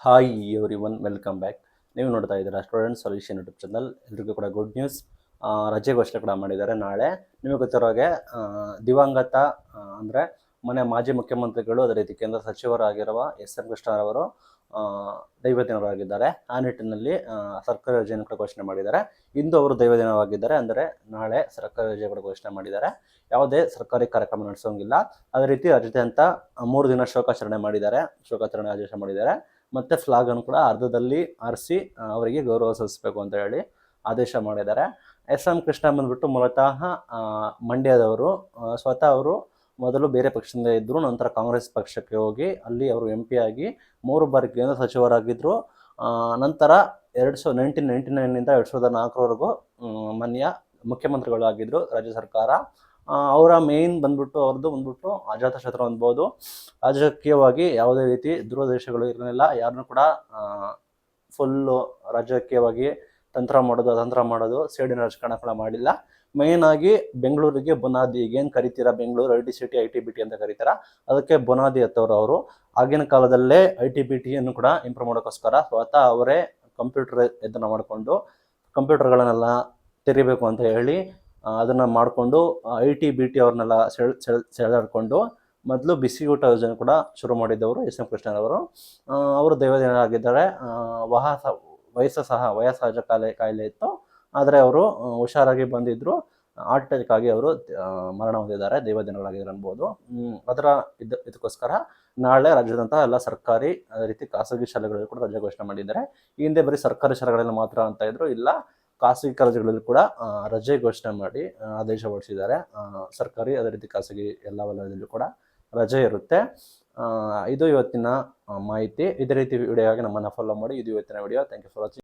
Hi every one, welcome back. ನೀವು ನೋಡ್ತಾ ಇದ್ದೀರಾ ಸ್ಟೂಡೆಂಟ್ ಸೊಲ್ಯೂಷನ್ ಯೂಟ್ಯೂಬ್ ಚಾನಲ್. ಎಲ್ರಿಗೂ ಕೂಡ ಗುಡ್ ನ್ಯೂಸ್. ರಜೆ ಘೋಷಣೆ ಕೂಡ ಮಾಡಿದ್ದಾರೆ ನಾಳೆ. ನಿಮಗೆ ಗೊತ್ತಿರೋ ಹಾಗೆ ದಿವಂಗತ ಅಂದರೆ ಮನೆ ಮಾಜಿ ಮುಖ್ಯಮಂತ್ರಿಗಳು, ಅದೇ ರೀತಿ ಕೇಂದ್ರ ಸಚಿವರಾಗಿರುವ ಎಸ್.ಎಂ. ಕೃಷ್ಣರವರು ದೈವ ದಿನರಾಗಿದ್ದಾರೆ. ಆ ನಿಟ್ಟಿನಲ್ಲಿ ಸರ್ಕಾರಿ ರಜೆಯನ್ನು ಕೂಡ ಘೋಷಣೆ ಮಾಡಿದ್ದಾರೆ. ಇಂದು ಅವರು ದೈವ ದಿನವಾಗಿದ್ದಾರೆ, ಅಂದರೆ ನಾಳೆ ಸರ್ಕಾರಿ ರಜೆ ಕೂಡ ಘೋಷಣೆ ಮಾಡಿದ್ದಾರೆ. ಯಾವುದೇ ಸರ್ಕಾರಿ ಕಾರ್ಯಕ್ರಮ ನಡೆಸೋಂಗಿಲ್ಲ. ಅದೇ ರೀತಿ ರಾಜ್ಯಾದ್ಯಂತ 3 ದಿನ ಶೋಕಾಚರಣೆ ಮಾಡಿದ್ದಾರೆ, ಶೋಕಾಚರಣೆ ಆದೇಶ ಮಾಡಿದ್ದಾರೆ. ಮತ್ತು ಫ್ಲಾಗನ್ನು ಕೂಡ ಅರ್ಧದಲ್ಲಿ ಆರಿಸಿ ಅವರಿಗೆ ಗೌರವ ಸಲ್ಲಿಸಬೇಕು ಅಂತ ಹೇಳಿ ಆದೇಶ ಮಾಡಿದ್ದಾರೆ. ಎಸ್.ಎಂ. ಕೃಷ್ಣ ಬಂದ್ಬಿಟ್ಟು ಮೂಲತಃ ಮಂಡ್ಯದವರು. ಸ್ವತಃ ಅವರು ಮೊದಲು ಬೇರೆ ಪಕ್ಷದಿಂದ ಇದ್ದರು, ನಂತರ ಕಾಂಗ್ರೆಸ್ ಪಕ್ಷಕ್ಕೆ ಹೋಗಿ ಅಲ್ಲಿ ಅವರು MP ಆಗಿ 3 ಬಾರಿ ಕೇಂದ್ರ ಸಚಿವರಾಗಿದ್ದರು. ನಂತರ 1999ನಿಂದ 2004ವರೆಗೂ ಮಾನ್ಯ ಮುಖ್ಯಮಂತ್ರಿಗಳು ಆಗಿದ್ದರು ರಾಜ್ಯ ಸರ್ಕಾರ. ಅವರ ಮೇನ್ ಅವ್ರದ್ದು ಬಂದ್ಬಿಟ್ಟು ಅಜಾತಶತ್ರು ಅನ್ಬೋದು. ರಾಜಕೀಯವಾಗಿ ಯಾವುದೇ ರೀತಿ ದುರುದ್ದೇಶಗಳು ಇರಲಿಲ್ಲ. ಯಾರನ್ನೂ ಕೂಡ ಫುಲ್ಲು ರಾಜಕೀಯವಾಗಿ ಅತಂತ್ರ ಮಾಡೋದು, ಸೇಡಿನ ರಾಜಕಾರಣ ಕೂಡ ಮಾಡಿಲ್ಲ. ಮೇನ್ ಆಗಿ ಬೆಂಗಳೂರಿಗೆ ಬುನಾದಿ, ಈಗೇನು ಕರಿತೀರಾ ಬೆಂಗಳೂರು IT BT ಅಂತ ಕರೀತಾರ, ಅದಕ್ಕೆ ಬುನಾದಿ ಹತ್ತವರು ಅವರು. ಆಗಿನ ಕಾಲದಲ್ಲೇ IT BTಯನ್ನು ಕೂಡ ಇಂಪ್ರೂವ್ ಮಾಡೋಕ್ಕೋಸ್ಕರ ಸ್ವತಃ ಅವರೇ ಕಂಪ್ಯೂಟರ್ ಯತ್ನ ಮಾಡಿಕೊಂಡು ಕಂಪ್ಯೂಟರ್ಗಳನ್ನೆಲ್ಲ ತೆರಿಬೇಕು ಅಂತ ಹೇಳಿ ಅದನ್ನು ಮಾಡಿಕೊಂಡು IT BT ಅವ್ರನ್ನೆಲ್ಲ ಸೆಳೆದಾಡಿಕೊಂಡು ಮೊದಲು ಬಿಸಿ ಊಟ ಯೋಜನೆ ಕೂಡ ಶುರು ಮಾಡಿದ್ದವರು ಎಸ್.ಎಂ. ಕೃಷ್ಣರವರು. ಅವರು ದೈವದಿನರಾಗಿದ್ದಾರೆ. ವಯಸ್ಸಹಜ ಕಾಯಿಲೆ ಇತ್ತು, ಆದರೆ ಅವರು ಹುಷಾರಾಗಿ ಬಂದಿದ್ದರು. ಹಾರ್ಟ್ ಅಟ್ಯಾಕ್ ಆಗಿ ಅವರು ಮರಣ ಹೊಂದಿದ್ದಾರೆ, ದೈವ ದಿನಗಳಾಗಿದ್ದಾರೆ ಅನ್ಬೋದು. ಇದಕ್ಕೋಸ್ಕರ ನಾಳೆ ರಾಜ್ಯದಂತಹ ಎಲ್ಲ ಸರ್ಕಾರಿ ಅದೇ ರೀತಿ ಖಾಸಗಿ ಶಾಲೆಗಳಲ್ಲಿ ಕೂಡ ರಜೆ ಘೋಷಣೆ ಮಾಡಿದ್ದಾರೆ. ಈ ಹಿಂದೆ ಬರೀ ಸರ್ಕಾರಿ ಶಾಲೆಗಳಲ್ಲಿ ಮಾತ್ರ ಅಂತ ಇದ್ರು, ಇಲ್ಲ ಖಾಸಗಿ ಕಾಲೇಜುಗಳಲ್ಲಿ ಕೂಡ ರಜೆ ಘೋಷಣೆ ಮಾಡಿ ಆದೇಶ ಹೊರಡಿಸಿದ್ದಾರೆ. ಸರ್ಕಾರಿ ಅದೇ ರೀತಿ ಖಾಸಗಿ ಎಲ್ಲ ವಲಯದಲ್ಲೂ ಕೂಡ ರಜೆ ಇರುತ್ತೆ. ಇದು ಇವತ್ತಿನ ಮಾಹಿತಿ. ಇದೇ ರೀತಿ ವಿಡಿಯೋ ಆಗಿ ನಮ್ಮನ್ನು ಫಾಲೋ ಮಾಡಿ. ಇದು ಇವತ್ತಿನ video. Thank you for watching.